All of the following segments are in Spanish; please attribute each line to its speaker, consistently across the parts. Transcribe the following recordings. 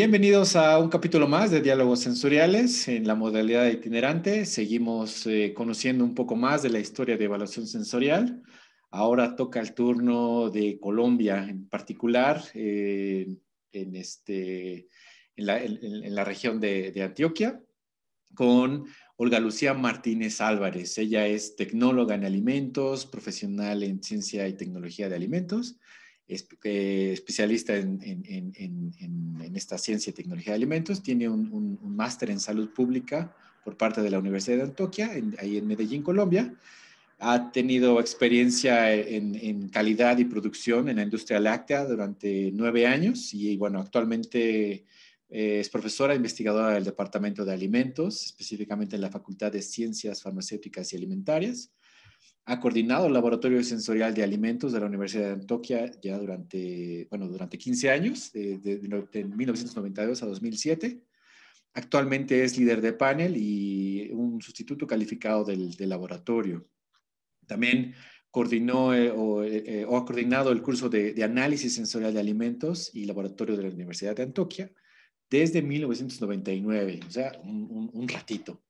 Speaker 1: Bienvenidos a un capítulo más de Diálogos Sensoriales en la modalidad itinerante. Seguimos conociendo un poco más de la historia de evaluación sensorial. Ahora toca el turno de Colombia en particular, en, este, en la región de Antioquia, con Olga Lucía Martínez Álvarez. Ella es tecnóloga en alimentos, profesional en ciencia y tecnología de alimentos, especialista en esta ciencia y tecnología de alimentos. Tiene un máster en salud pública por parte de la Universidad de Antioquia, ahí en Medellín, Colombia. Ha tenido experiencia en calidad y producción en la industria láctea durante 9 años y bueno, actualmente es profesora investigadora del Departamento de Alimentos, específicamente en la Facultad de Ciencias Farmacéuticas y Alimentarias. Ha coordinado el Laboratorio Sensorial de Alimentos de la Universidad de Antioquia ya durante 15 años, de 1992 a 2007. Actualmente es líder de panel y un sustituto calificado del laboratorio. También coordinó o ha coordinado el curso de análisis sensorial de alimentos y laboratorio de la Universidad de Antioquia desde 1999, o sea, un ratito.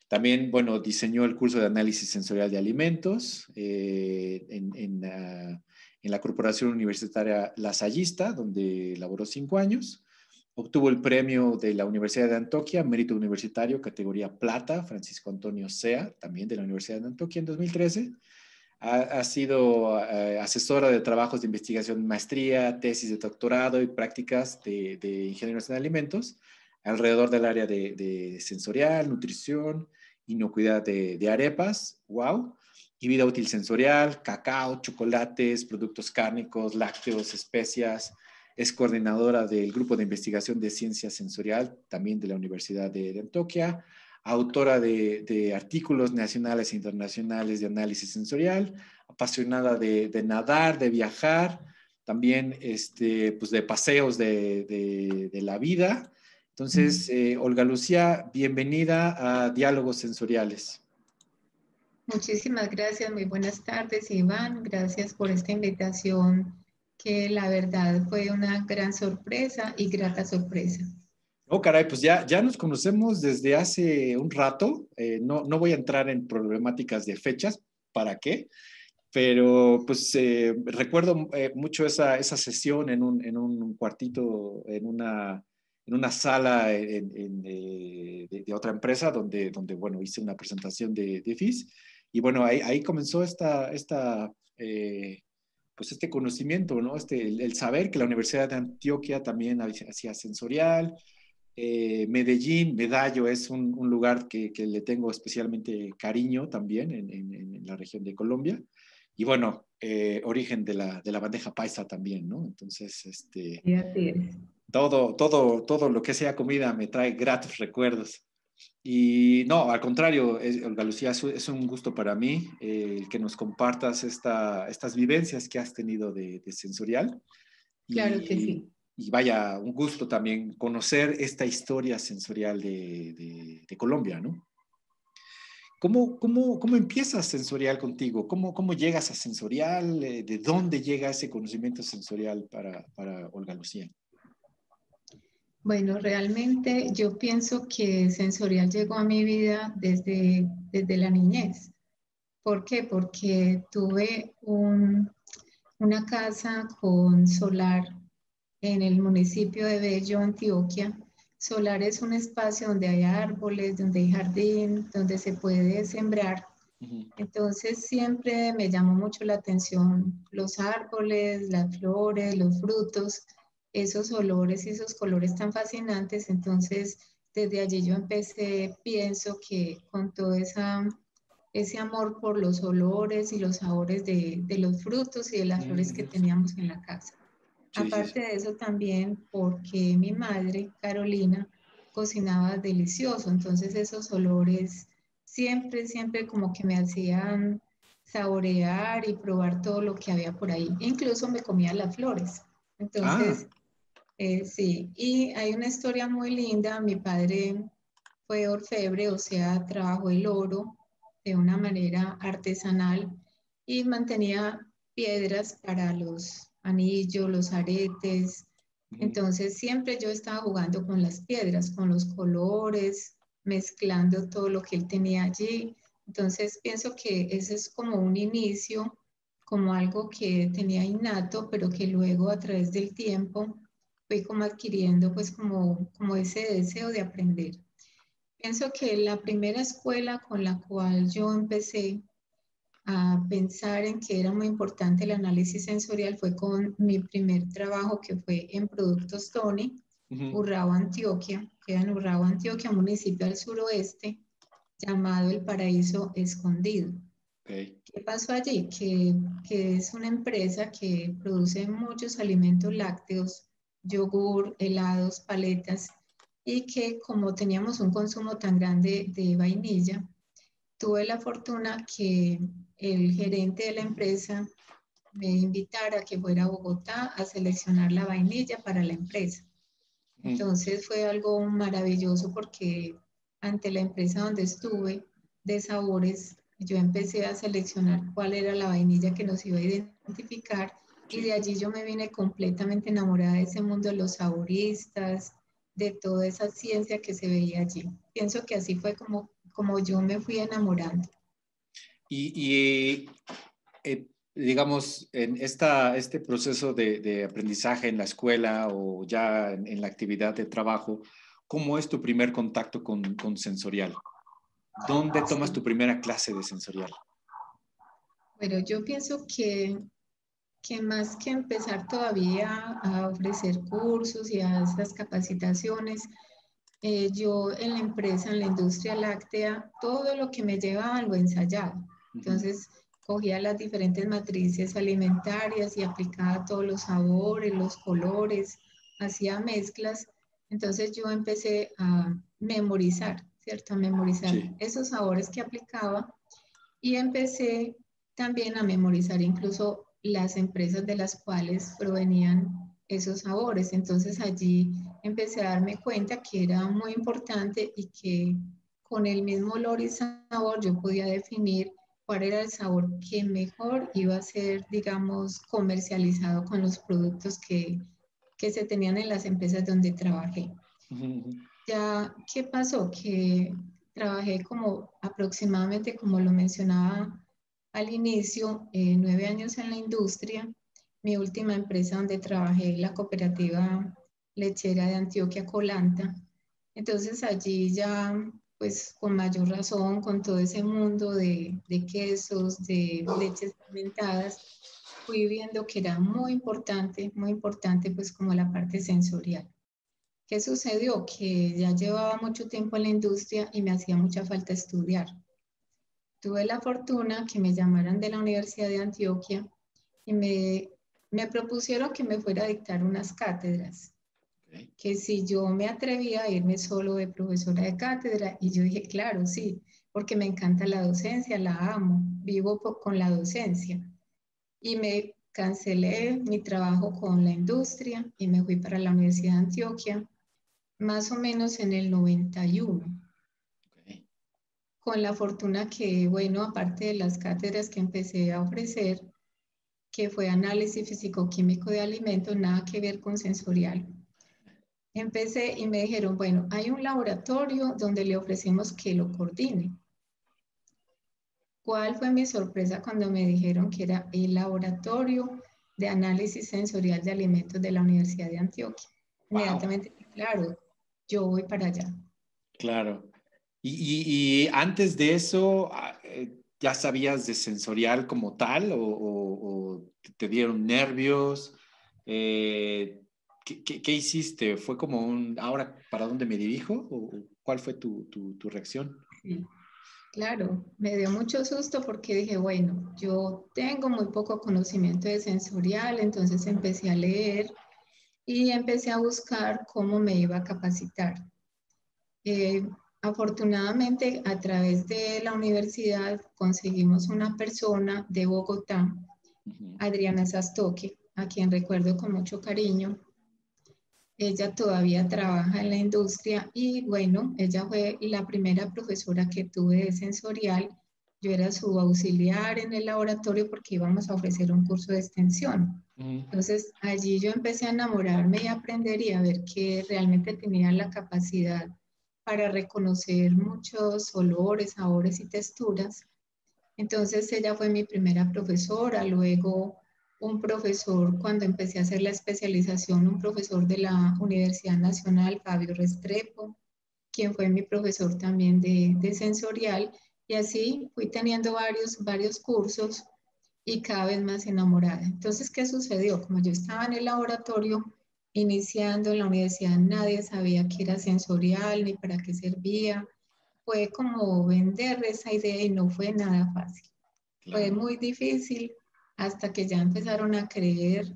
Speaker 1: También, bueno, diseñó el curso de análisis sensorial de alimentos en la Corporación Universitaria Lasallista, donde laboró 5 años. Obtuvo el premio de la Universidad de Antioquia, Mérito Universitario, categoría Plata, Francisco Antonio Sea, también de la Universidad de Antioquia en 2013. Ha sido asesora de trabajos de investigación, maestría, tesis de doctorado y prácticas de ingenieros en alimentos alrededor del área de sensorial, nutrición, inocuidad de arepas, wow, y vida útil sensorial, cacao, chocolates, productos cárnicos, lácteos, especias. Es coordinadora del Grupo de Investigación de Ciencia Sensorial, también de la Universidad de Antioquia, autora de artículos nacionales e internacionales de análisis sensorial, apasionada de nadar, de viajar, también pues de paseos de la vida. Entonces, Olga Lucía, bienvenida a Diálogos Sensoriales.
Speaker 2: Muchísimas gracias, muy buenas tardes, Iván. Gracias por esta invitación, que la verdad fue una gran sorpresa y grata sorpresa.
Speaker 1: Oh, caray, pues ya nos conocemos desde hace un rato. No voy a entrar en problemáticas de fechas, ¿para qué? Pero pues recuerdo mucho esa sesión en un cuartito, en una sala de otra empresa donde, bueno, hice una presentación de FIS y bueno, ahí comenzó pues este conocimiento, ¿no? El saber que la Universidad de Antioquia también hacía sensorial. Medellín, Medallo es un lugar que le tengo especialmente cariño también en la región de Colombia. Y bueno, origen de la bandeja paisa también, ¿no? Entonces,
Speaker 2: Y así es.
Speaker 1: todo lo que sea comida me trae gratos recuerdos. Y no, al contrario, Olga Lucía, es un gusto para mí el que nos compartas estas vivencias que has tenido de sensorial.
Speaker 2: Claro que
Speaker 1: Y,
Speaker 2: sí.
Speaker 1: y vaya, un gusto también conocer esta historia sensorial de Colombia, ¿no? ¿Cómo empiezas sensorial contigo? ¿Cómo llegas a sensorial? ¿De dónde llega ese conocimiento sensorial para Olga Lucía?
Speaker 2: Bueno, realmente yo pienso que sensorial llegó a mi vida desde la niñez. ¿Por qué? Porque tuve una casa con solar en el municipio de Bello, Antioquia. Solar es un espacio donde hay árboles, donde hay jardín, donde se puede sembrar.
Speaker 1: Ujú.
Speaker 2: Entonces siempre me llamó mucho la atención los árboles, las flores, los frutos, esos olores y esos colores tan fascinantes. Entonces desde allí yo empecé, pienso que con todo ese amor por los olores y los sabores de los frutos y de las flores que
Speaker 1: Ujú.
Speaker 2: teníamos en la casa.
Speaker 1: Sí, sí, sí.
Speaker 2: Aparte de eso también porque mi madre, Carolina, cocinaba delicioso, entonces esos olores siempre como que me hacían saborear y probar todo lo que había por ahí. Incluso me comía las flores.
Speaker 1: Ah,
Speaker 2: Entonces, sí, y hay una historia muy linda. Mi padre fue orfebre, o sea, trabajó el oro de una manera artesanal y mantenía piedras para los anillos, los aretes, Entonces siempre yo estaba jugando con las piedras, con los colores, mezclando todo lo que él tenía allí. Entonces pienso que ese es como un inicio, como algo que tenía innato, pero que luego a través del tiempo fui como adquiriendo pues como ese deseo de aprender. Pienso que la primera escuela con la cual yo empecé a pensar en que era muy importante el análisis sensorial fue con mi primer trabajo que fue en Productos Tony, Urrao, Antioquia, queda en Urrao, Antioquia, un municipio al suroeste llamado El Paraíso Escondido.
Speaker 1: Okay.
Speaker 2: ¿Qué pasó allí? Que es una empresa que produce muchos alimentos lácteos, yogur, helados, paletas, y que como teníamos un consumo tan grande de vainilla, tuve la fortuna que el gerente de la empresa me invitara a que fuera a Bogotá a seleccionar la vainilla para la empresa. Entonces fue algo maravilloso porque ante la empresa donde estuve de sabores, yo empecé a seleccionar cuál era la vainilla que nos iba a identificar y de allí yo me vine completamente enamorada de ese mundo de los saboristas, de toda esa ciencia que se veía allí. Pienso que así fue como yo me fui enamorando.
Speaker 1: Digamos, en este proceso de aprendizaje en la escuela o ya en la actividad de trabajo, ¿cómo es tu primer contacto con sensorial? ¿Dónde tomas tu primera clase de sensorial?
Speaker 2: Bueno, yo pienso que más que empezar todavía a ofrecer cursos y a esas capacitaciones, yo en la empresa, en la industria láctea, todo lo que me llevaban lo ensayaba. Entonces, cogía las diferentes matrices alimentarias y aplicaba todos los sabores, los colores, hacía mezclas. Entonces yo empecé a memorizar, ¿cierto? A memorizar esos sabores que aplicaba y empecé también a memorizar incluso las empresas de las cuales provenían esos sabores. Entonces allí empecé a darme cuenta que era muy importante y que con el mismo olor y sabor yo podía definir cuál era el sabor que mejor iba a ser, digamos, comercializado con los productos que se tenían en las empresas donde trabajé. Ya, ¿qué pasó? Que trabajé como aproximadamente, como lo mencionaba al inicio, 9 años en la industria. Mi última empresa donde trabajé, la cooperativa lechera de Antioquia, Colanta. Entonces allí ya, pues con mayor razón, con todo ese mundo de quesos, de leches fermentadas, fui viendo que era muy importante, pues como la parte sensorial. ¿Qué sucedió? Que ya llevaba mucho tiempo en la industria y me hacía mucha falta estudiar. Tuve la fortuna que me llamaran de la Universidad de Antioquia y me propusieron que me fuera a dictar unas cátedras, que si yo me atrevía a irme solo de profesora de cátedra, y yo dije, claro, sí, porque me encanta la docencia, la amo, vivo con la docencia. Y me cancelé mi trabajo con la industria y me fui para la Universidad de Antioquia más o menos en el 91, con la fortuna que, bueno, aparte de las cátedras que empecé a ofrecer, que fue análisis físico-químico de alimentos, nada que ver con sensorial. Empecé y me dijeron, bueno, hay un laboratorio donde le ofrecemos que lo coordine. ¿Cuál fue mi sorpresa cuando me dijeron que era el laboratorio de análisis sensorial de alimentos de la Universidad de Antioquia?
Speaker 1: Wow.
Speaker 2: Inmediatamente, claro, yo voy para allá.
Speaker 1: Claro. Y antes de eso, ¿ya sabías de sensorial como tal o te dieron nervios? ¿Qué hiciste? ¿Fue como ahora para dónde me dirijo? ¿O cuál fue tu reacción?
Speaker 2: Sí. Claro, me dio mucho susto porque dije, bueno, yo tengo muy poco conocimiento de sensorial, entonces empecé a leer y empecé a buscar cómo me iba a capacitar. Afortunadamente, a través de la universidad conseguimos una persona de Bogotá, Adriana Sastoque, a quien recuerdo con mucho cariño. Ella todavía trabaja en la industria y bueno, ella fue la primera profesora que tuve de sensorial. Yo era su auxiliar en el laboratorio porque íbamos a ofrecer un curso de extensión. Entonces allí yo empecé a enamorarme y a aprender y a ver que realmente tenía la capacidad para reconocer muchos olores, sabores y texturas. Entonces ella fue mi primera profesora, luego un profesor cuando empecé a hacer la especialización, un profesor de la Universidad Nacional, Fabio Restrepo, quien fue mi profesor también de sensorial, y así fui teniendo varios cursos y cada vez más enamorada. Entonces, ¿qué sucedió? Como yo estaba en el laboratorio, iniciando en la universidad, nadie sabía qué era sensorial ni para qué servía. Fue como vender esa idea y no fue nada fácil. Fue
Speaker 1: Claro.
Speaker 2: muy difícil hasta que ya empezaron a creer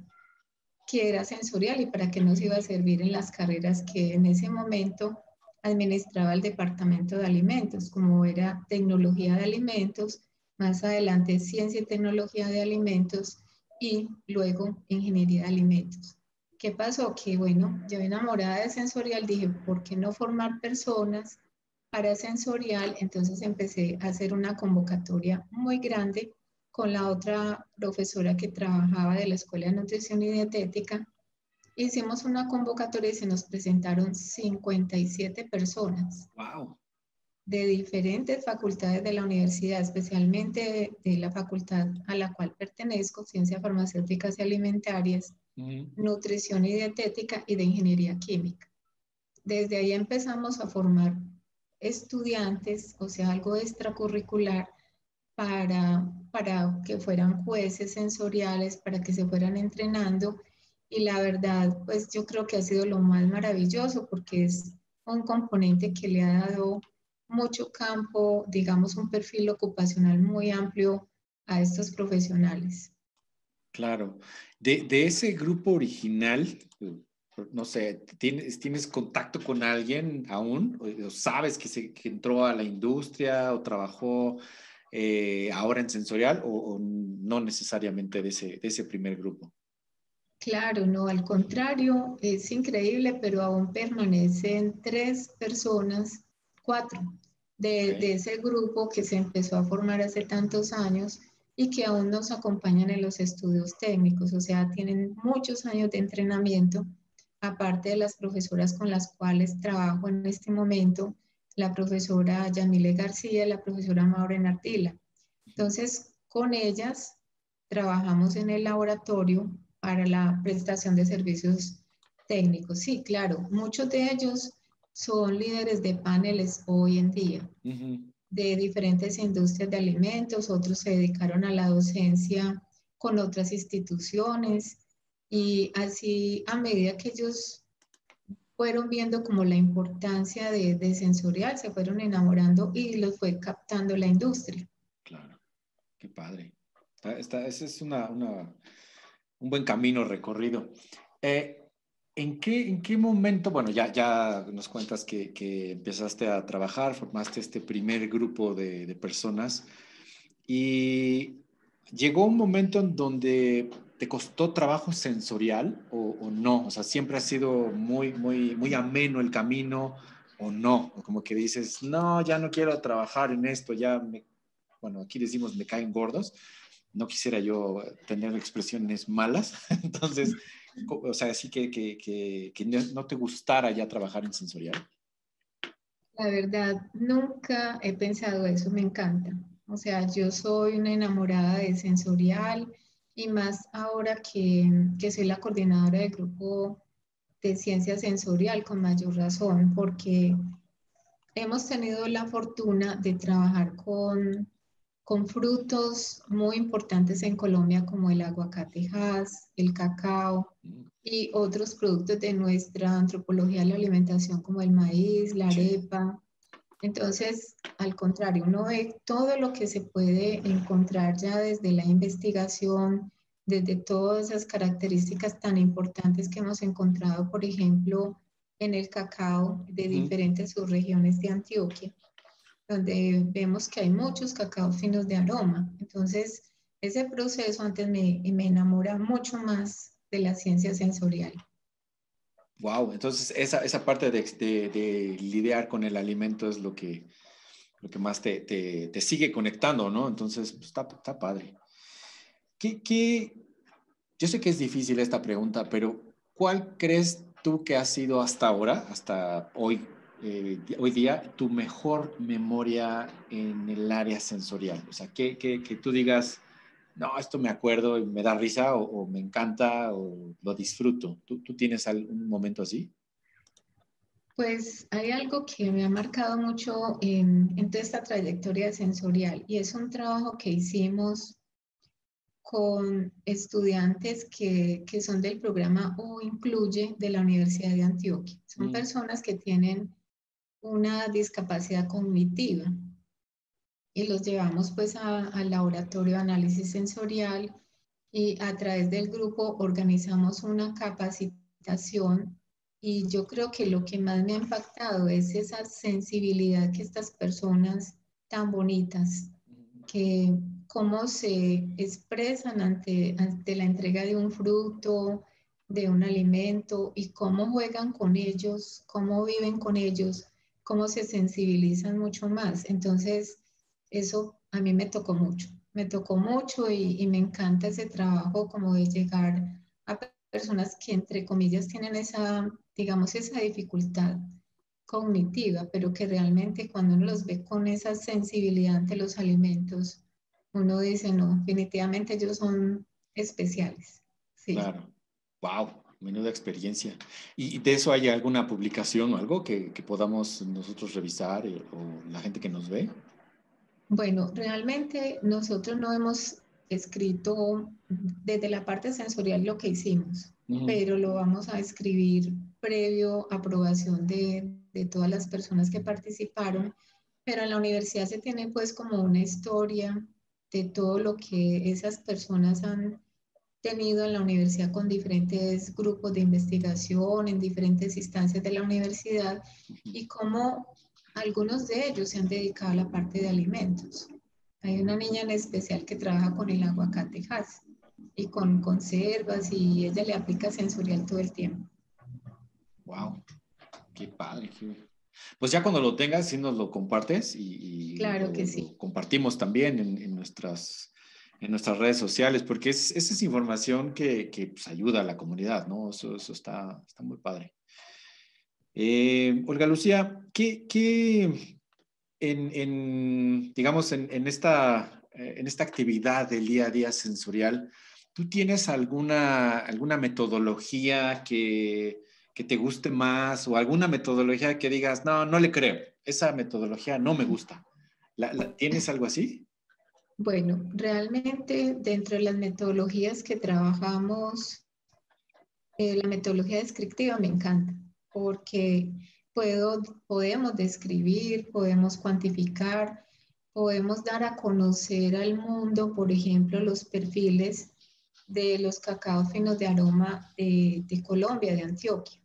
Speaker 2: que era sensorial y para qué nos iba a servir en las carreras que en ese momento administraba el departamento de alimentos, como era tecnología de alimentos, más adelante ciencia y tecnología de alimentos y luego ingeniería de alimentos. ¿Qué pasó? Que bueno, yo enamorada de sensorial dije, ¿por qué no formar personas para sensorial? Entonces empecé a hacer una convocatoria muy grande con la otra profesora que trabajaba de la Escuela de Nutrición y Dietética. Hicimos una convocatoria y se nos presentaron 57 personas
Speaker 1: Wow.
Speaker 2: de diferentes facultades de la universidad, especialmente de la facultad a la cual pertenezco, Ciencias Farmacéuticas y Alimentarias, Nutrición y Dietética y de Ingeniería Química. Desde ahí empezamos a formar estudiantes, o sea, algo extracurricular para que fueran jueces sensoriales, para que se fueran entrenando. Y la verdad, pues yo creo que ha sido lo más maravilloso porque es un componente que le ha dado mucho campo, digamos, un perfil ocupacional muy amplio a estos profesionales.
Speaker 1: Claro. De ese grupo original, no sé, ¿tienes contacto con alguien aún? ¿O sabes que entró a la industria o trabajó ahora en sensorial o no necesariamente de ese primer grupo?
Speaker 2: Claro, no, al contrario, es increíble, pero aún permanecen 3 personas, 4, de
Speaker 1: Ok.
Speaker 2: ese grupo que se empezó a formar hace tantos años y que aún nos acompañan en los estudios técnicos, o sea, tienen muchos años de entrenamiento, aparte de las profesoras con las cuales trabajo en este momento, la profesora Yamile García y la profesora Maureen Ardila. Entonces, con ellas trabajamos en el laboratorio para la prestación de servicios técnicos. Sí, claro, muchos de ellos son líderes de paneles hoy en día
Speaker 1: Ujú.
Speaker 2: de diferentes industrias de alimentos, otros se dedicaron a la docencia con otras instituciones y así a medida que ellos fueron viendo como la importancia de sensorial, se fueron enamorando y los fue captando la industria.
Speaker 1: Claro, qué padre. Ese es un buen camino recorrido. Eh, en qué momento, bueno, ya nos cuentas que empezaste a trabajar, formaste este primer grupo de personas y llegó un momento en donde te costó trabajo sensorial o no, o sea, siempre ha sido muy ameno el camino o no, o como que dices, no, ya no quiero trabajar en esto, bueno, aquí decimos me caen gordos, no quisiera yo tener expresiones malas, entonces, o sea, así que no te gustara ya trabajar en sensorial.
Speaker 2: La verdad, nunca he pensado eso, me encanta. O sea, yo soy una enamorada de sensorial y más ahora que soy la coordinadora del grupo de ciencia sensorial con mayor razón, porque hemos tenido la fortuna de trabajar con frutos muy importantes en Colombia como el aguacate Hass, el cacao y otros productos de nuestra antropología de la alimentación como el maíz, la
Speaker 1: Sí.
Speaker 2: arepa. Entonces, al contrario, uno ve todo lo que se puede encontrar ya desde la investigación, desde todas esas características tan importantes que hemos encontrado, por ejemplo, en el cacao de
Speaker 1: Ujú.
Speaker 2: diferentes subregiones de Antioquia, donde vemos que hay muchos cacaos finos de aroma. Entonces, ese proceso antes me enamora mucho más de la ciencia sensorial.
Speaker 1: Wow, entonces esa parte de lidiar con el alimento es lo que lo que más te sigue conectando, ¿no? Entonces, pues, está padre. Yo sé que es difícil esta pregunta, pero ¿cuál crees tú que ha sido hasta ahora, hasta hoy día, tu mejor memoria en el área sensorial? O sea, que tú digas, no, esto me acuerdo y me da risa o me encanta o lo disfruto. ¿Tú tienes algún momento así?
Speaker 2: Pues hay algo que me ha marcado mucho en toda esta trayectoria sensorial y es un trabajo que hicimos con estudiantes que son del programa O Incluye de la Universidad de Antioquia. Son
Speaker 1: Mm,
Speaker 2: personas que tienen una discapacidad cognitiva y los llevamos pues al laboratorio de análisis sensorial y a través del grupo organizamos una capacitación y yo creo que lo que más me ha impactado es esa sensibilidad que estas personas tan bonitas, que cómo se expresan ante la entrega de un fruto, de un alimento y cómo juegan con ellos, cómo viven con ellos, cómo se sensibilizan mucho más. Entonces, eso a mí me tocó mucho y me encanta ese trabajo como de llegar a personas que entre comillas tienen esa, digamos, esa dificultad cognitiva, pero que realmente cuando uno los ve con esa sensibilidad ante los alimentos, uno dice, no, definitivamente ellos son especiales. Sí.
Speaker 1: claro. Wow, menuda experiencia. ¿Y de eso hay alguna publicación o algo que podamos nosotros revisar o la gente que nos ve?
Speaker 2: Bueno, realmente nosotros no hemos escrito desde la parte sensorial lo que hicimos,
Speaker 1: Ujú,
Speaker 2: pero lo vamos a escribir previo aprobación de todas las personas que participaron. Pero en la universidad se tiene pues como una historia de todo lo que esas personas han tenido en la universidad con diferentes grupos de investigación, en diferentes instancias de la universidad
Speaker 1: ujú.
Speaker 2: y cómo algunos de ellos se han dedicado a la parte de alimentos. Hay una niña en especial que trabaja con el aguacate Hass y con conservas y ella le aplica sensorial todo el tiempo.
Speaker 1: Wow, qué padre. Pues ya cuando lo tengas, sí nos lo compartes y
Speaker 2: Claro que
Speaker 1: lo
Speaker 2: sí.
Speaker 1: compartimos también en nuestras redes sociales, porque esa es información que pues, ayuda a la comunidad, ¿no? Eso está muy padre. Olga Lucía, digamos, en esta actividad del día a día sensorial, ¿tú tienes alguna metodología que te guste más o alguna metodología que digas, no, no le creo, esa metodología no me gusta? ¿Tienes algo así?
Speaker 2: Bueno, realmente dentro de las metodologías que trabajamos, la metodología descriptiva me encanta porque podemos describir, podemos cuantificar, podemos dar a conocer al mundo, por ejemplo, los perfiles de los cacaos finos de aroma de Colombia, de Antioquia.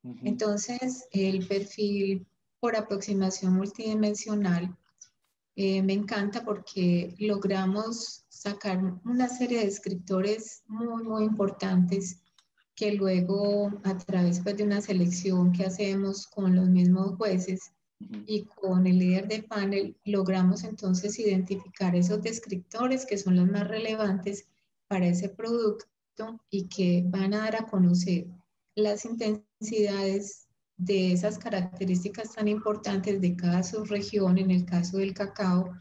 Speaker 1: Ujú,
Speaker 2: Entonces, el perfil por aproximación multidimensional me encanta porque logramos sacar una serie de descriptores muy, muy importantes que luego a través pues, de una selección que hacemos con los mismos jueces
Speaker 1: ujú.
Speaker 2: y con el líder de panel, logramos entonces identificar esos descriptores que son los más relevantes para ese producto y que van a dar a conocer las intensidades de esas características tan importantes de cada subregión, en el caso del cacao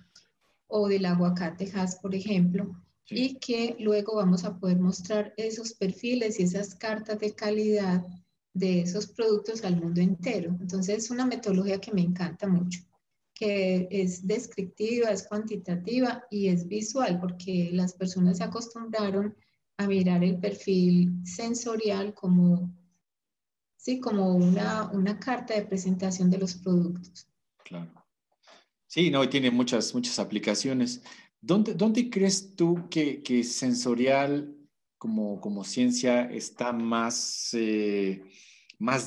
Speaker 2: o del aguacate Hass, por ejemplo,
Speaker 1: Sí,
Speaker 2: y que luego vamos a poder mostrar esos perfiles y esas cartas de calidad de esos productos al mundo entero. Entonces es una metodología que me encanta mucho, que es descriptiva, es cuantitativa y es visual, porque las personas se acostumbraron a mirar el perfil sensorial como, sí, como una carta de presentación de los productos.
Speaker 1: claro. Sí, no, y tiene muchas aplicaciones. ¿Dónde crees tú que sensorial como ciencia está más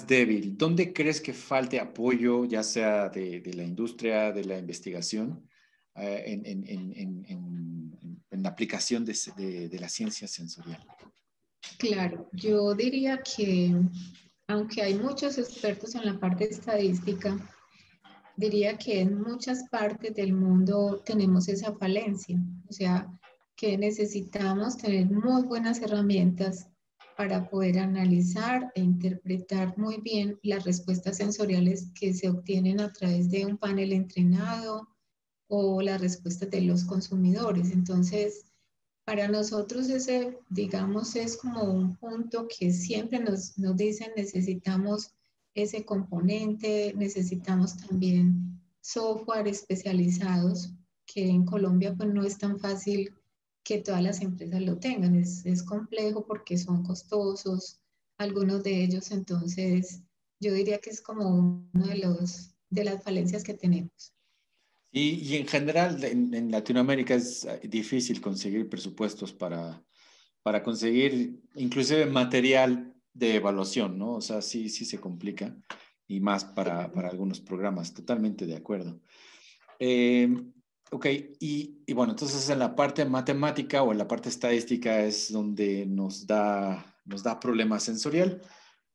Speaker 1: débil? ¿Dónde crees que falte apoyo, ya sea de la industria, de la investigación, en la aplicación de la ciencia sensorial?
Speaker 2: Claro, yo diría que aunque hay muchos expertos en la parte estadística, diría que en muchas partes del mundo tenemos esa falencia, o sea, que necesitamos tener muy buenas herramientas para poder analizar e interpretar muy bien las respuestas sensoriales que se obtienen a través de un panel entrenado o las respuestas de los consumidores. Entonces, para nosotros ese, digamos, es como un punto que siempre nos dicen necesitamos ese componente, necesitamos también software especializados, que en Colombia pues no es tan fácil que todas las empresas lo tengan, es complejo porque son costosos, algunos de ellos, entonces yo diría que es como uno de las falencias que tenemos.
Speaker 1: Y en general en Latinoamérica es difícil conseguir presupuestos para conseguir inclusive material de evaluación, ¿no? O sea, sí, sí se complica y más para algunos programas, totalmente de acuerdo. Eh, ok, y bueno, entonces en la parte matemática o en la parte estadística es donde nos da problema sensorial.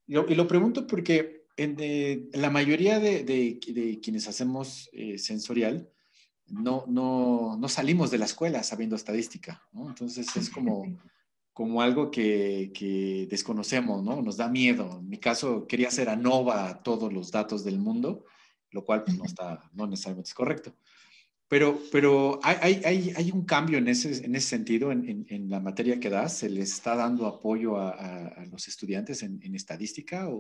Speaker 1: Y lo pregunto porque en la mayoría de quienes hacemos sensorial, no salimos de la escuela sabiendo estadística, ¿no? Entonces es como algo que desconocemos, ¿no? Nos da miedo. En mi caso, quería hacer ANOVA todos los datos del mundo, lo cual pues, no necesariamente es correcto. Pero hay un cambio en ese sentido en la materia que das. ¿Se les está dando apoyo a los estudiantes en estadística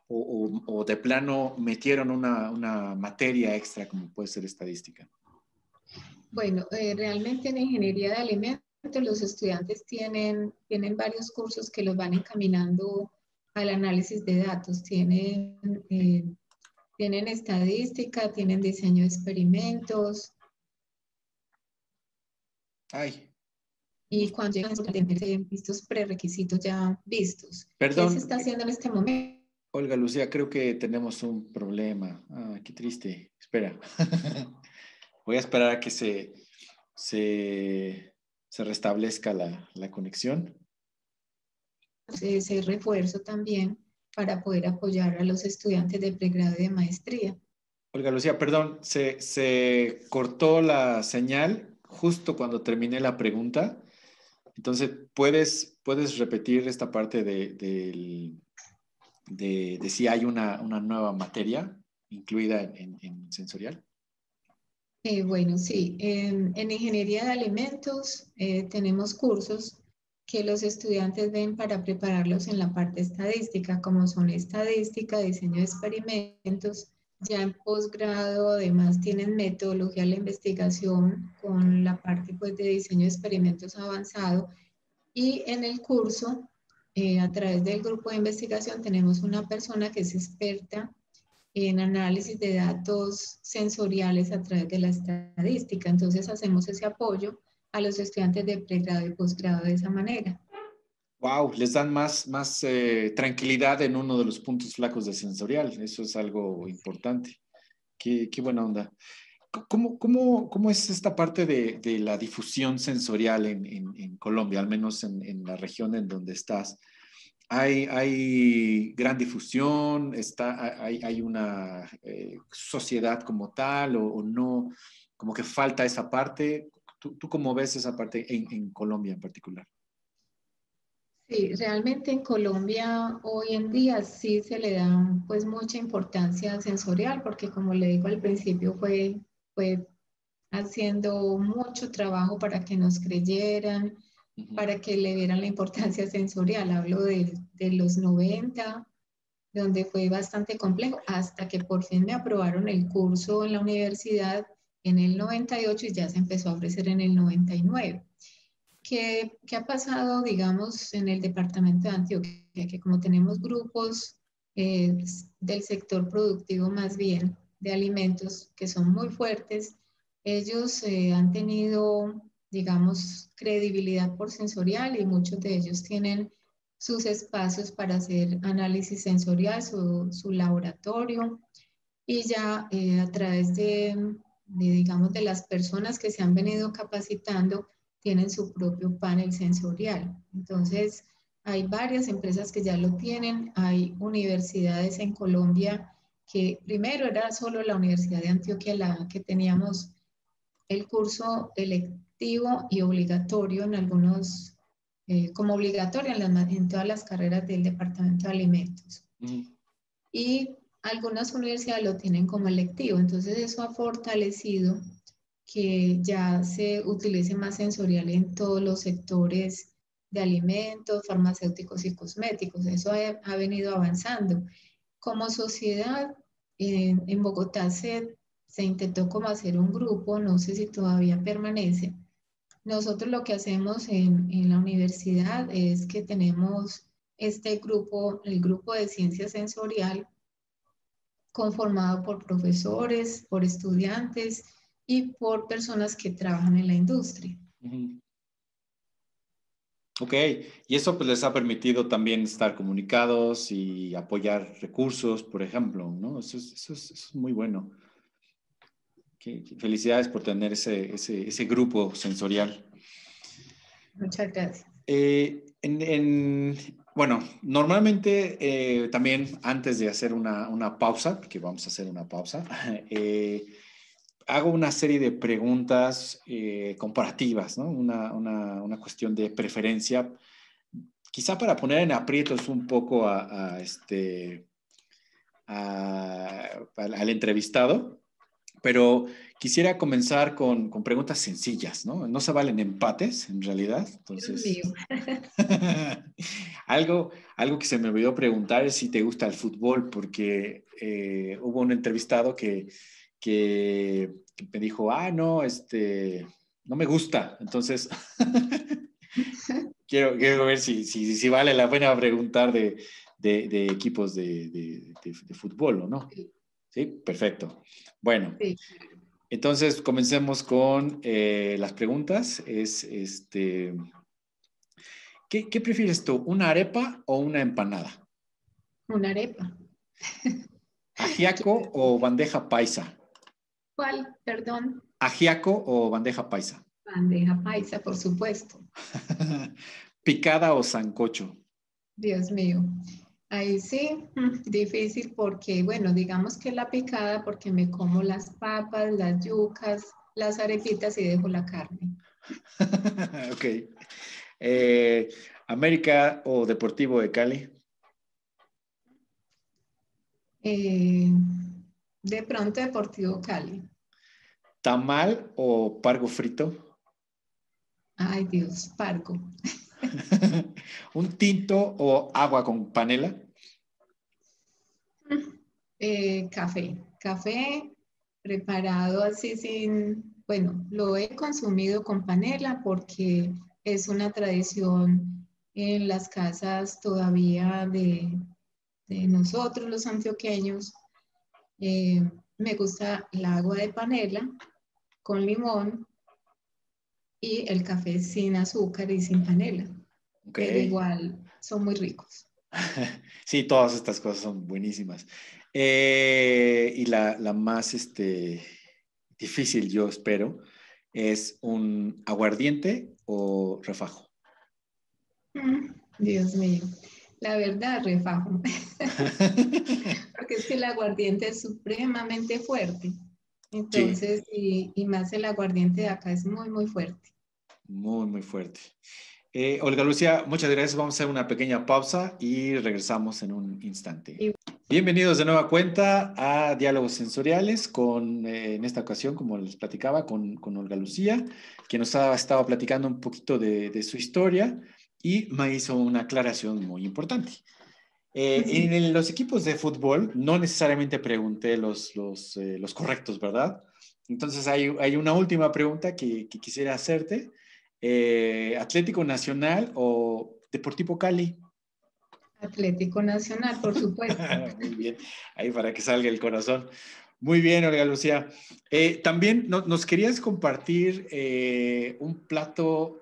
Speaker 1: o de plano metieron una materia extra como puede ser estadística?
Speaker 2: Bueno, realmente en ingeniería de alimentos los estudiantes tienen varios cursos que los van encaminando al análisis de datos. Tienen estadística, tienen diseño de experimentos
Speaker 1: Ay,
Speaker 2: y cuando llegan a tener estos prerequisitos ya vistos. ¿Qué se
Speaker 1: perdón,
Speaker 2: está haciendo en este momento?
Speaker 1: Olga Lucía, creo que tenemos un problema. Ah, qué triste. Espera. Voy a esperar a que se restablezca la conexión.
Speaker 2: Ese refuerzo también para poder apoyar a los estudiantes de pregrado y de maestría.
Speaker 1: Olga Lucía, perdón, se cortó la señal justo cuando terminé la pregunta. Entonces, ¿puedes repetir esta parte de si hay una nueva materia incluida en sensorial?
Speaker 2: Bueno, sí, en ingeniería de alimentos tenemos cursos que los estudiantes ven para prepararlos en la parte estadística, como son estadística, diseño de experimentos. Ya en posgrado, además, tienen metodología de la investigación con la parte pues, de diseño de experimentos avanzado. Y en el curso, a través del grupo de investigación, tenemos una persona que es experta en análisis de datos sensoriales a través de la estadística. Entonces hacemos ese apoyo a los estudiantes de pregrado y posgrado de esa manera.
Speaker 1: Wow, les dan más tranquilidad en uno de los puntos flacos de sensorial. Eso es algo importante. Qué buena onda. ¿Cómo es esta parte de la difusión sensorial en Colombia, al menos en la región en donde estás? ¿Hay gran difusión? ¿Hay una sociedad como tal o no? Como que falta esa parte. ¿Tú cómo ves esa parte en Colombia en particular?
Speaker 2: Sí, realmente en Colombia hoy en día sí se le da pues mucha importancia sensorial porque como le digo al principio fue haciendo mucho trabajo para que nos creyeran,
Speaker 1: Ujú.
Speaker 2: para que le dieran la importancia sensorial. Hablo de los 90 donde fue bastante complejo, hasta que por fin me aprobaron el curso en la universidad en el 98 y ya se empezó a ofrecer en el 99. ¿Qué ha pasado, digamos, en el departamento de Antioquia? Que como tenemos grupos del sector productivo más bien, de alimentos, que son muy fuertes, ellos han tenido, digamos, credibilidad por sensorial y muchos de ellos tienen sus espacios para hacer análisis sensorial, su laboratorio, y ya a través digamos, de las personas que se han venido capacitando, tienen su propio panel sensorial. Entonces, hay varias empresas que ya lo tienen, hay universidades en Colombia que primero era solo la Universidad de Antioquia la que teníamos el curso electivo y obligatorio en algunos, como obligatorio en todas las carreras del Departamento de Alimentos. Y algunas universidades lo tienen como electivo, entonces eso ha fortalecido que ya se utilice más sensorial en todos los sectores de alimentos, farmacéuticos y cosméticos. Eso ha venido avanzando. Como sociedad, en Bogotá se intentó como hacer un grupo, no sé si todavía permanece. Nosotros lo que hacemos en la universidad es que tenemos este grupo, el grupo de ciencia sensorial, conformado por profesores, por estudiantes y por personas que trabajan en la industria.
Speaker 1: Ok, y eso pues les ha permitido también estar comunicados y apoyar recursos, por ejemplo, ¿no? Eso es muy bueno. Felicidades por tener ese grupo sensorial.
Speaker 2: Muchas gracias.
Speaker 1: Bueno, normalmente también antes de hacer una pausa, porque vamos a hacer una pausa, hago una serie de preguntas comparativas, ¿no? Una cuestión de preferencia, quizá para poner en aprietos un poco al entrevistado, pero quisiera comenzar con preguntas sencillas, ¿no? No se valen empates, en realidad.
Speaker 2: Dios
Speaker 1: Entonces,
Speaker 2: mío.
Speaker 1: algo que se me olvidó preguntar es si te gusta el fútbol, porque hubo un entrevistado que me dijo, no, no me gusta. Entonces, quiero ver si vale la pena preguntar de equipos de fútbol o no.
Speaker 2: Sí,
Speaker 1: Sí, perfecto. Bueno,
Speaker 2: sí.
Speaker 1: entonces comencemos con las preguntas. ¿Qué prefieres tú, una arepa o una empanada?
Speaker 2: Una arepa.
Speaker 1: ¿Ajiaco o bandeja paisa?
Speaker 2: ¿Cuál? Perdón.
Speaker 1: ¿Ajiaco o bandeja paisa?
Speaker 2: Bandeja paisa, por supuesto.
Speaker 1: ¿Picada o sancocho?
Speaker 2: Dios mío. Ahí sí, difícil porque, bueno, digamos que la picada porque me como las papas, las yucas, las arepitas y dejo la carne.
Speaker 1: Ok. Eh, ¿América o Deportivo de Cali?
Speaker 2: Eh, de pronto Deportivo Cali.
Speaker 1: ¿Tamal o pargo frito?
Speaker 2: Ay, Dios, pargo.
Speaker 1: ¿Un tinto o agua con panela?
Speaker 2: Café. Café preparado así sin, bueno, lo he consumido con panela porque es una tradición en las casas todavía de nosotros los antioqueños. Me gusta el agua de panela con limón y el café sin azúcar y sin panela,
Speaker 1: Ok.
Speaker 2: pero igual son muy ricos.
Speaker 1: Sí, todas estas cosas son buenísimas. Y la más difícil, yo espero, es un aguardiente o refajo.
Speaker 2: Dios mío, la verdad, refajo, porque es que el aguardiente es supremamente fuerte.
Speaker 1: Sí,
Speaker 2: Entonces, y más el aguardiente de acá es muy, muy fuerte.
Speaker 1: muy, muy fuerte. Olga Lucía, muchas gracias. Vamos a hacer una pequeña pausa y regresamos en un instante.
Speaker 2: Y
Speaker 1: Bienvenidos de nueva cuenta a Diálogos Sensoriales en esta ocasión, como les platicaba, con Olga Lucía, que nos ha estado platicando un poquito de su historia y me hizo una aclaración muy importante. En los equipos de fútbol no necesariamente pregunté los correctos, ¿verdad? Entonces hay una última pregunta que quisiera hacerte. ¿Atlético Nacional o Deportivo Cali?
Speaker 2: Atlético Nacional, por supuesto.
Speaker 1: Muy bien, ahí para que salga el corazón. Muy bien, Olga Lucía. También nos querías compartir un plato,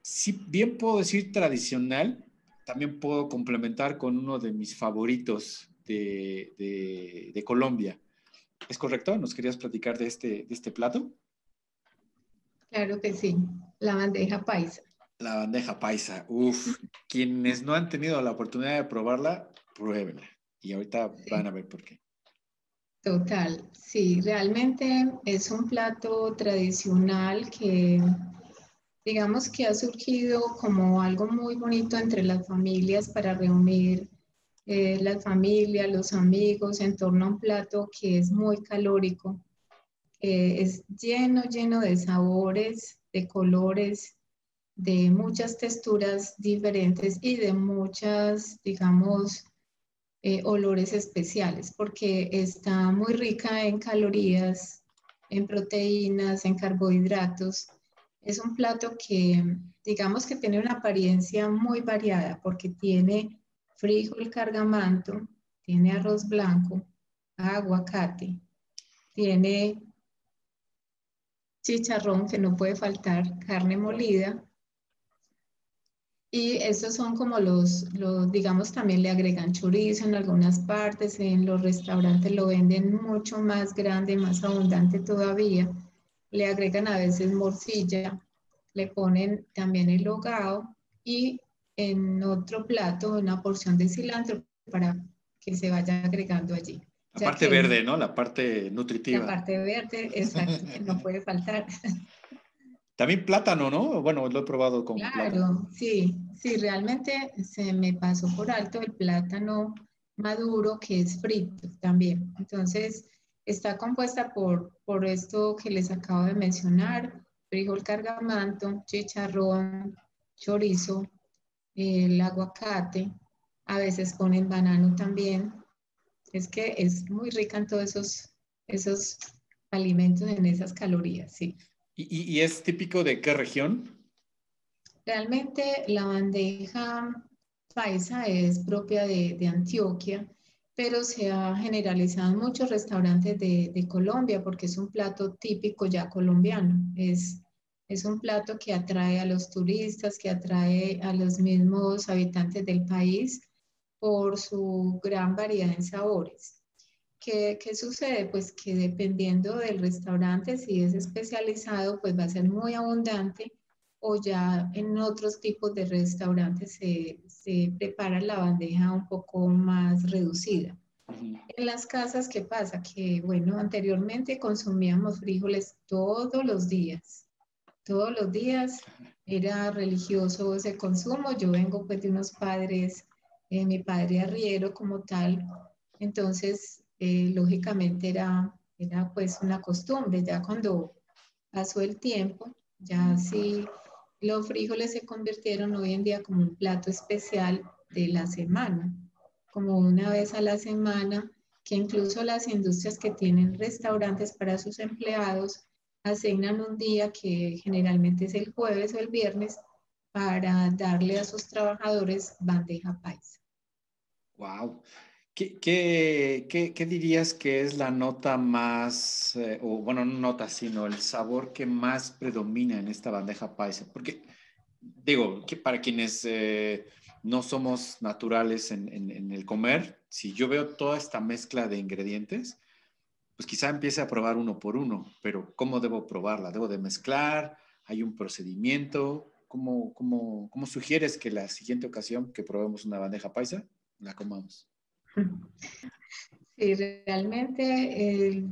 Speaker 1: si bien puedo decir tradicional, también puedo complementar con uno de mis favoritos de Colombia. ¿Es correcto? ¿Nos querías platicar de este plato?
Speaker 2: Claro que sí, la bandeja paisa.
Speaker 1: La bandeja paisa. Uf, quienes no han tenido la oportunidad de probarla, pruébenla. Y ahorita van
Speaker 2: Sí,
Speaker 1: a ver por qué.
Speaker 2: total. Sí, realmente es un plato tradicional que digamos que ha surgido como algo muy bonito entre las familias para reunir la familia, los amigos en torno a un plato que es muy calórico, es lleno, lleno de sabores, de colores, de muchas texturas diferentes y de muchas, digamos, olores especiales, porque está muy rica en calorías, en proteínas, en carbohidratos. Es un plato que, digamos que tiene una apariencia muy variada, porque tiene frijol cargamanto, tiene arroz blanco, aguacate, tiene chicharrón que no puede faltar, carne molida. Y estos son como digamos, también le agregan chorizo en algunas partes, en los restaurantes lo venden mucho más grande, más abundante todavía. Le agregan a veces morcilla, le ponen también el hogao y en otro plato una porción de cilantro para que se vaya agregando allí,
Speaker 1: La
Speaker 2: ya
Speaker 1: parte
Speaker 2: que es
Speaker 1: verde, ¿no? La parte
Speaker 2: la
Speaker 1: nutritiva.
Speaker 2: parte verde, exacto, que no puede faltar.
Speaker 1: También plátano, ¿no? Bueno, lo he probado con plátano.
Speaker 2: Claro, sí, sí, realmente se me pasó por alto el plátano maduro que es frito también. Entonces, está compuesta por esto que les acabo de mencionar, frijol cargamanto, chicharrón, chorizo, el aguacate, a veces ponen banano también. Es que es muy rica en todos esos alimentos, en esas calorías, sí.
Speaker 1: ¿Y es típico de qué región?
Speaker 2: Realmente la bandeja paisa es propia de Antioquia, pero se ha generalizado en muchos restaurantes de Colombia porque es un plato típico ya colombiano. Es un plato que atrae a los turistas, que atrae a los mismos habitantes del país por su gran variedad en sabores. ¿Qué sucede? Pues que dependiendo del restaurante, si es especializado, pues va a ser muy abundante o ya en otros tipos de restaurantes se prepara la bandeja un poco más reducida.
Speaker 1: Ujú.
Speaker 2: En las casas, ¿qué pasa? Que, bueno, anteriormente consumíamos frijoles todos los días era religioso ese consumo. Yo vengo pues de unos padres, mi padre arriero como tal, entonces lógicamente era pues una costumbre. Ya cuando pasó el tiempo, ya sí los frijoles se convirtieron hoy en día como un plato especial de la semana, como una vez a la semana, que incluso las industrias que tienen restaurantes para sus empleados asignan un día que generalmente es el jueves o el viernes para darle a sus trabajadores bandeja paisa.
Speaker 1: Wow. ¿Qué dirías que es la nota más, o bueno, no nota, sino el sabor que más predomina en esta bandeja paisa? Porque digo, que para quienes no somos naturales en el comer, si yo veo toda esta mezcla de ingredientes, pues quizá empiece a probar uno por uno, pero ¿cómo debo probarla? ¿Debo de mezclar? ¿Hay un procedimiento? ¿Cómo sugieres que la siguiente ocasión que probemos una bandeja paisa, la comamos?
Speaker 2: Sí, realmente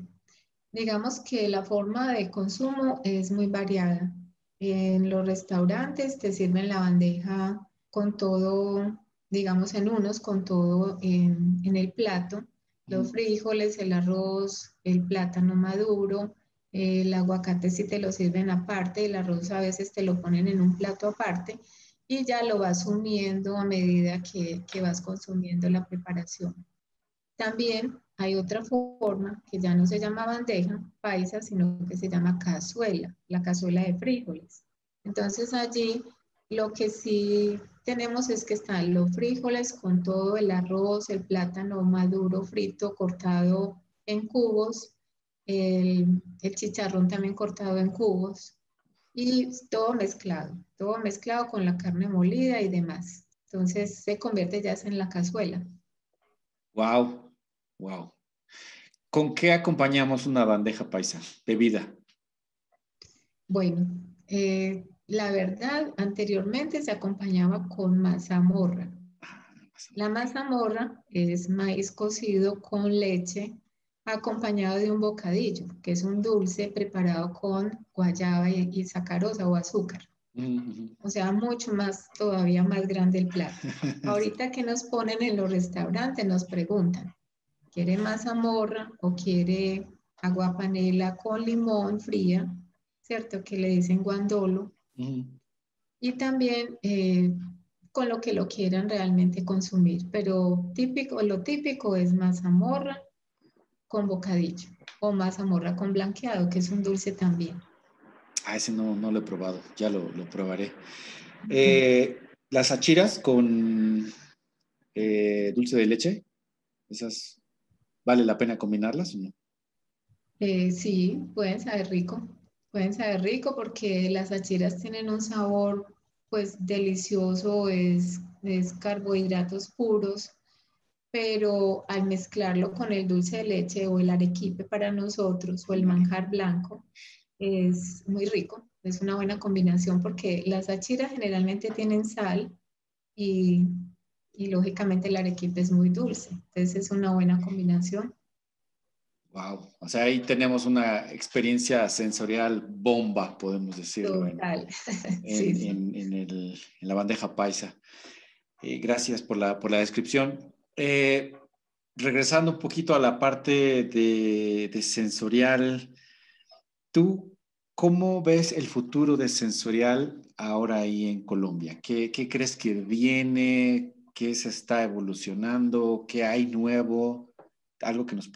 Speaker 2: digamos que la forma de consumo es muy variada. En los restaurantes te sirven la bandeja con todo, digamos en unos, con todo en el plato, los
Speaker 1: Ujú.
Speaker 2: frijoles, el arroz, el plátano maduro, el aguacate si te lo sirven aparte, el arroz a veces te lo ponen en un plato aparte y ya lo vas sumiendo a medida que vas consumiendo la preparación. También hay otra forma que ya no se llama bandeja paisa, sino que se llama cazuela, la cazuela de frijoles. Entonces allí lo que sí tenemos es que están los frijoles con todo el arroz, el plátano maduro frito cortado en cubos, el chicharrón también cortado en cubos y todo mezclado con la carne molida y demás. Entonces se convierte ya en la cazuela.
Speaker 1: Wow, wow. ¿Con qué acompañamos una bandeja paisa? Bebida.
Speaker 2: Bueno, la verdad, anteriormente se acompañaba con mazamorra. La mazamorra es maíz cocido con leche acompañado de un bocadillo, que es un dulce preparado con guayaba y sacarosa o azúcar. O sea, mucho más, todavía más grande el plato. Ahorita que nos ponen en los restaurantes, nos preguntan, ¿quiere mazamorra o quiere agua panela con limón fría? ¿Cierto? Que le dicen guandolo. Y también con lo que lo quieran realmente consumir. Pero típico, lo típico es mazamorra con bocadillo o mazamorra con blanqueado, que es un dulce también.
Speaker 1: Ah, ese no lo he probado, ya lo probaré. Las achiras con dulce de leche, esas, ¿vale la pena combinarlas o no?
Speaker 2: Sí, pueden saber rico porque las achiras tienen un sabor pues delicioso, es carbohidratos puros, pero al mezclarlo con el dulce de leche o el arequipe para nosotros o el manjar blanco, es muy rico, es una buena combinación porque las achiras generalmente tienen sal y, y lógicamente el arequipe es muy dulce, entonces es una buena combinación.
Speaker 1: Wow, o sea, ahí tenemos una experiencia sensorial bomba, podemos decirlo,
Speaker 2: Total, sí, sí.
Speaker 1: en la bandeja paisa. Gracias por la descripción. Regresando un poquito a la parte de sensorial, ¿tú cómo ves el futuro de sensorial ahora ahí en Colombia? ¿Qué crees que viene? ¿Qué se está evolucionando? ¿Qué hay nuevo? ¿Algo que nos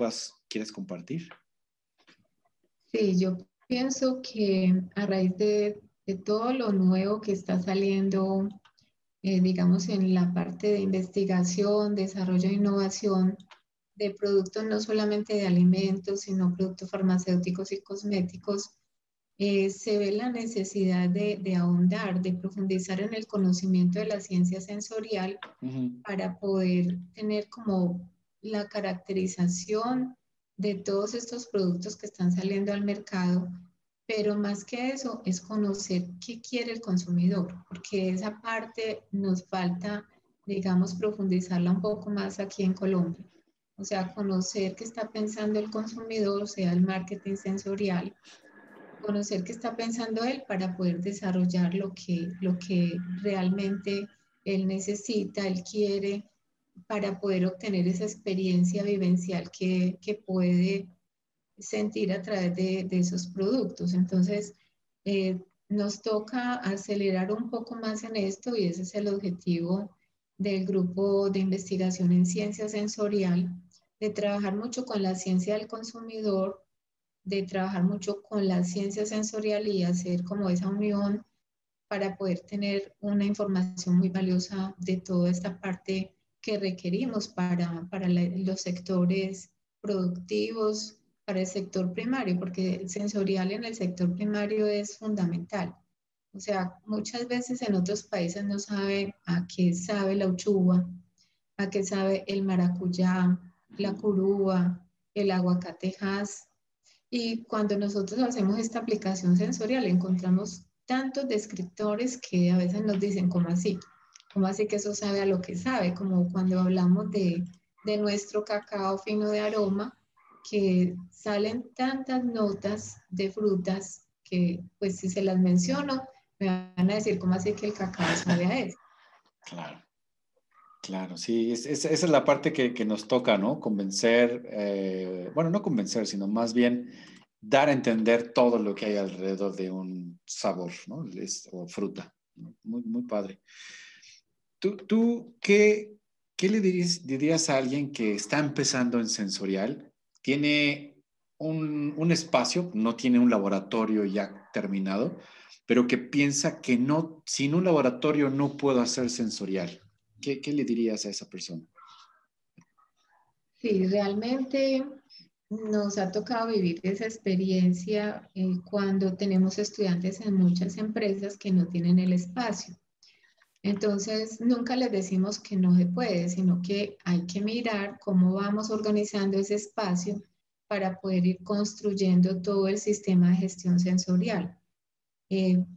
Speaker 1: quieras compartir?
Speaker 2: Sí, yo pienso que a raíz de todo lo nuevo que está saliendo, digamos, en la parte de investigación, desarrollo e innovación de productos no solamente de alimentos, sino productos farmacéuticos y cosméticos, se ve la necesidad de ahondar, de profundizar en el conocimiento de la ciencia sensorial para poder tener como la caracterización de todos estos productos que están saliendo al mercado, pero más que eso es conocer qué quiere el consumidor, porque esa parte nos falta, digamos, profundizarla un poco más aquí en Colombia. O sea, conocer qué está pensando el consumidor, sea el marketing sensorial, conocer qué está pensando él para poder desarrollar lo que realmente él necesita, él quiere, para poder obtener esa experiencia vivencial que puede sentir a través de esos productos. Entonces, nos toca acelerar un poco más en esto y ese es el objetivo del grupo de investigación en ciencia sensorial, de trabajar mucho con la ciencia del consumidor, de trabajar mucho con la ciencia sensorial y hacer como esa unión para poder tener una información muy valiosa de toda esta parte que requerimos para los sectores productivos, para el sector primario, porque el sensorial en el sector primario es fundamental. O sea, muchas veces en otros países no sabe a qué sabe la uchuva, a qué sabe el maracuyá, la curúa, el aguacatejas, y cuando nosotros hacemos esta aplicación sensorial, encontramos tantos descriptores que a veces nos dicen, ¿cómo así? ¿Cómo así que eso sabe a lo que sabe? Como cuando hablamos de nuestro cacao fino de aroma, que salen tantas notas de frutas que, pues, si se las menciono, me van a decir, ¿cómo así que el cacao sabe a eso?
Speaker 1: Claro. Claro, sí, esa es la parte que nos toca, ¿no? Convencer, bueno, no convencer, sino más bien dar a entender todo lo que hay alrededor de un sabor, ¿no? O fruta, ¿no? Muy padre. ¿Qué le dirías a alguien que está empezando en sensorial? Tiene un espacio, no tiene un laboratorio ya terminado, pero que piensa que no, sin un laboratorio no puedo hacer sensorial. ¿Qué le dirías a esa persona?
Speaker 2: Sí, realmente nos ha tocado vivir esa experiencia cuando tenemos estudiantes en muchas empresas que no tienen el espacio. Entonces, nunca les decimos que no se puede, sino que hay que mirar cómo vamos organizando ese espacio para poder ir construyendo todo el sistema de gestión sensorial,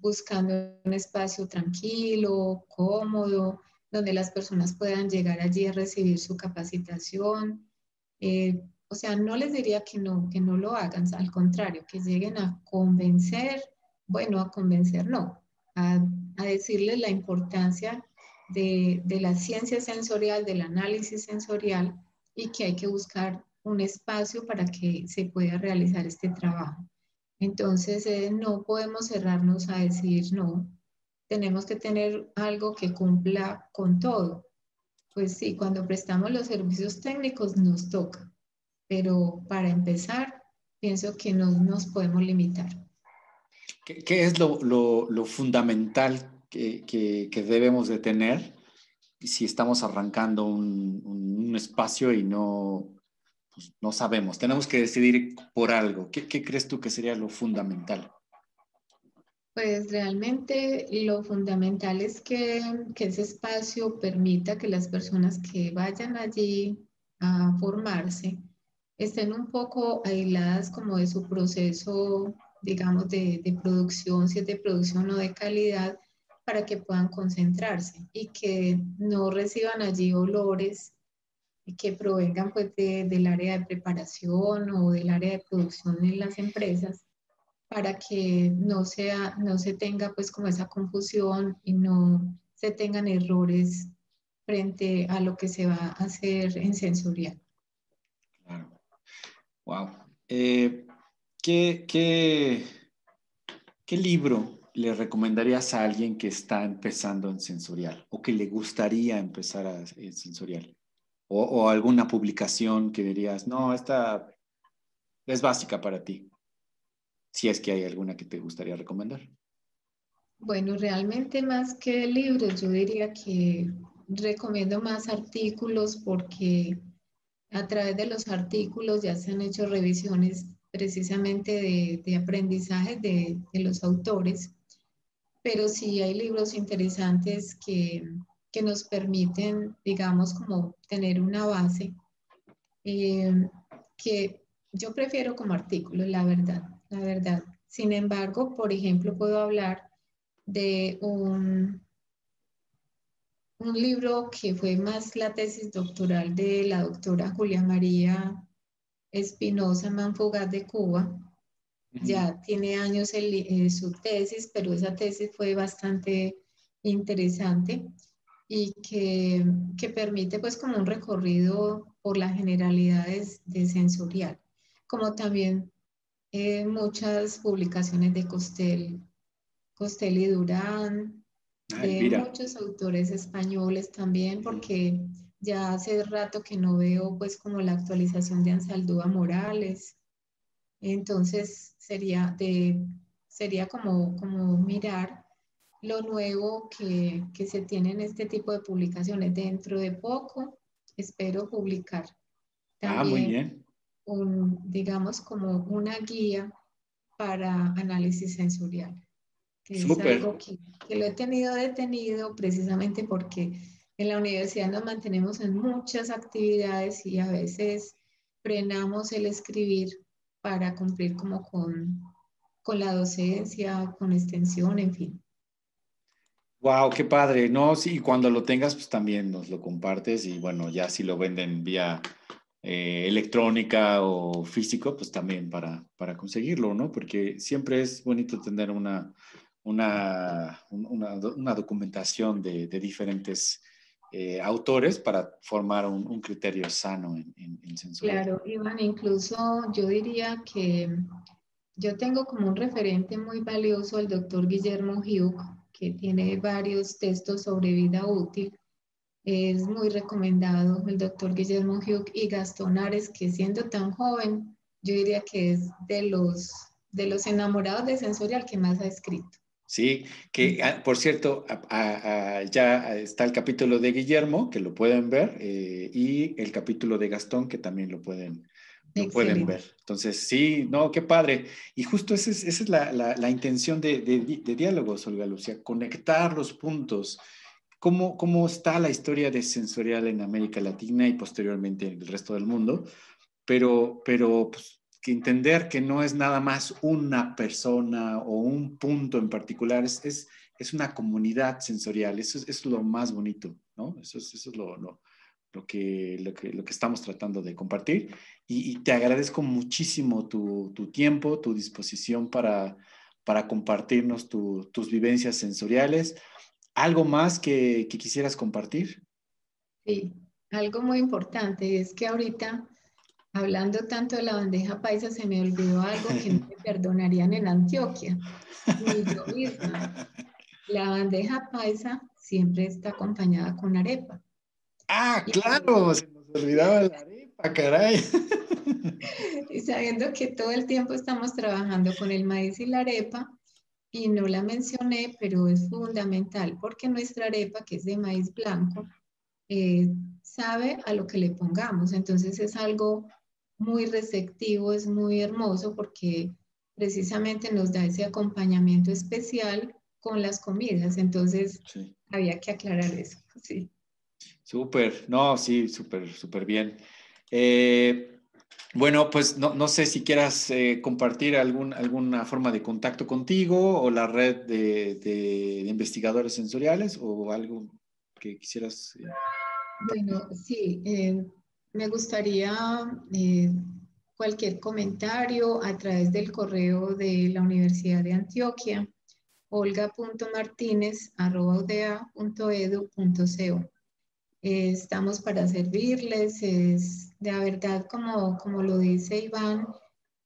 Speaker 2: buscando un espacio tranquilo, cómodo, donde las personas puedan llegar allí a recibir su capacitación. O sea, no les diría que no lo hagan, al contrario, que lleguen a convencer, bueno, a convencer no, a decirles la importancia de la ciencia sensorial, del análisis sensorial y que hay que buscar un espacio para que se pueda realizar este trabajo. Entonces, no podemos cerrarnos a decir no, tenemos que tener algo que cumpla con todo. Pues sí, cuando prestamos los servicios técnicos nos toca, pero para empezar, pienso que no nos podemos limitar.
Speaker 1: ¿Qué es lo fundamental que debemos de tener si estamos arrancando un espacio y no, pues, no sabemos? Tenemos que decidir por algo. ¿Qué crees tú que sería lo fundamental?
Speaker 2: Pues realmente lo fundamental es que ese espacio permita que las personas que vayan allí a formarse estén un poco aisladas como de su proceso, digamos, de producción, si es de producción o de calidad, para que puedan concentrarse y que no reciban allí olores que provengan pues del área de preparación o del área de producción en las empresas para que no se tenga pues como esa confusión y no se tengan errores frente a lo que se va a hacer en sensorial.
Speaker 1: Claro. Wow. ¿Qué qué libro le recomendarías a alguien que está empezando en sensorial o que le gustaría empezar en sensorial? O alguna publicación que dirías, no, esta es básica para ti, si es que hay alguna que te gustaría recomendar.
Speaker 2: Bueno, realmente más que libros, yo diría que recomiendo más artículos porque a través de los artículos ya se han hecho revisiones precisamente de aprendizaje de los autores, pero sí hay libros interesantes que nos permiten, digamos, como tener una base eh, que yo prefiero como artículos, la verdad, la verdad. Sin embargo, por ejemplo, puedo hablar de un libro que fue más la tesis doctoral de la doctora Julia María Espinosa Manfugaz de Cuba.
Speaker 1: Ujú.
Speaker 2: Ya tiene años su tesis, pero esa tesis fue bastante interesante y que permite pues como un recorrido por las generalidades de sensorial, como también muchas publicaciones de Costel y Durán,
Speaker 1: Ah,
Speaker 2: de
Speaker 1: Elvira.
Speaker 2: muchos autores españoles también, porque ya hace rato que no veo pues como la actualización de Ansaldúa Morales. Entonces sería como mirar lo nuevo que se tiene en este tipo de publicaciones. Dentro de poco espero publicar
Speaker 1: Ah, muy
Speaker 2: también
Speaker 1: bien.
Speaker 2: digamos, como una guía para análisis sensorial, que es
Speaker 1: Súper.
Speaker 2: algo que lo he tenido detenido precisamente porque en la universidad nos mantenemos en muchas actividades y a veces frenamos el escribir para cumplir como con la docencia, con extensión, en fin.
Speaker 1: Wow, qué padre. No, sí, cuando lo tengas, pues también nos lo compartes y bueno, ya si lo venden vía electrónica o físico, pues también para conseguirlo, ¿no? Porque siempre es bonito tener una documentación de diferentes autores para formar un criterio sano en sensorial.
Speaker 2: Claro, Iván, incluso yo diría que yo tengo como un referente muy valioso al doctor Guillermo Hugh, que tiene varios textos sobre vida útil. Es muy recomendado el doctor Guillermo Hugh y Gastón Ares, que siendo tan joven, yo diría que es de los enamorados de sensorial que más ha escrito.
Speaker 1: Sí, que por cierto, ya está el capítulo de Guillermo, que lo pueden ver, y el capítulo de Gastón, que también lo pueden
Speaker 2: Excelente.
Speaker 1: ver. Entonces, sí, no, qué padre. Y justo esa es la intención de diálogos, Olga Lucía, conectar los puntos. ¿Cómo está la historia de sensorial en América Latina y posteriormente en el resto del mundo? Pero pues, que entender que no es nada más una persona o un punto en particular, es una comunidad sensorial. Eso es lo más bonito, ¿no? Eso es lo que estamos tratando de compartir. Y te agradezco muchísimo tu tiempo, tu disposición para compartirnos tus vivencias sensoriales. ¿Algo más que quisieras compartir?
Speaker 2: Sí, algo muy importante es que ahorita, hablando tanto de la bandeja paisa, se me olvidó algo que no me perdonarían en Antioquia, ni yo misma. La bandeja paisa siempre está acompañada con arepa.
Speaker 1: Ah,
Speaker 2: Y,
Speaker 1: claro, se nos olvidaba la arepa, caray.
Speaker 2: y sabiendo que todo el tiempo estamos trabajando con el maíz y la arepa, y no la mencioné, pero es fundamental porque nuestra arepa, que es de maíz blanco, eh, sabe a lo que le pongamos. Entonces es algo muy receptivo, es muy hermoso porque precisamente nos da ese acompañamiento especial con las comidas. Entonces
Speaker 1: Sí.
Speaker 2: había que aclarar eso, sí.
Speaker 1: Súper, no, sí, súper, súper bien. Eh, bueno, pues no sé si quieras compartir alguna forma de contacto contigo o la red de investigadores sensoriales o algo que quisieras.
Speaker 2: Bueno, sí, me gustaría eh, cualquier comentario a través del correo de la Universidad de Antioquia, olga.martinez@udea.edu.co. Estamos para servirles. Es de verdad, como lo dice Iván,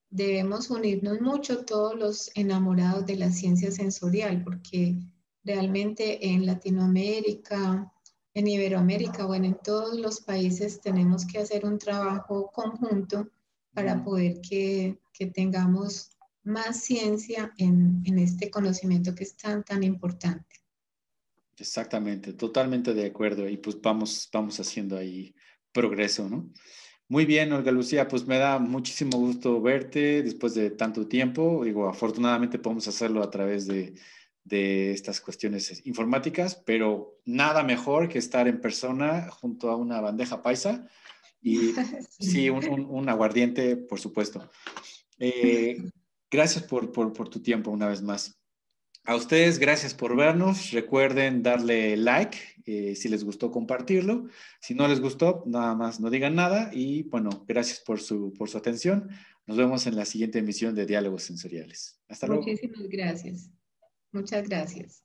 Speaker 2: debemos unirnos mucho todos los enamorados de la ciencia sensorial, porque realmente en Latinoamérica, en Iberoamérica, bueno, en todos los países tenemos que hacer un trabajo conjunto para poder que tengamos más ciencia en este conocimiento que es tan importante.
Speaker 1: Exactamente, totalmente de acuerdo. Y pues vamos haciendo ahí progreso, ¿no? Muy bien, Olga Lucía, pues me da muchísimo gusto verte después de tanto tiempo. Digo, afortunadamente podemos hacerlo a través de estas cuestiones informáticas, pero nada mejor que estar en persona junto a una bandeja paisa y
Speaker 2: Sí.
Speaker 1: sí, un aguardiente, por supuesto. Eh, gracias por tu tiempo una vez más. A ustedes, gracias por vernos. Recuerden darle like si les gustó compartirlo. Si no les gustó, nada más no digan nada. Y bueno, gracias por su atención. Nos vemos en la siguiente emisión de Diálogos Sensoriales. Hasta luego.
Speaker 2: Muchísimas gracias. Muchas gracias.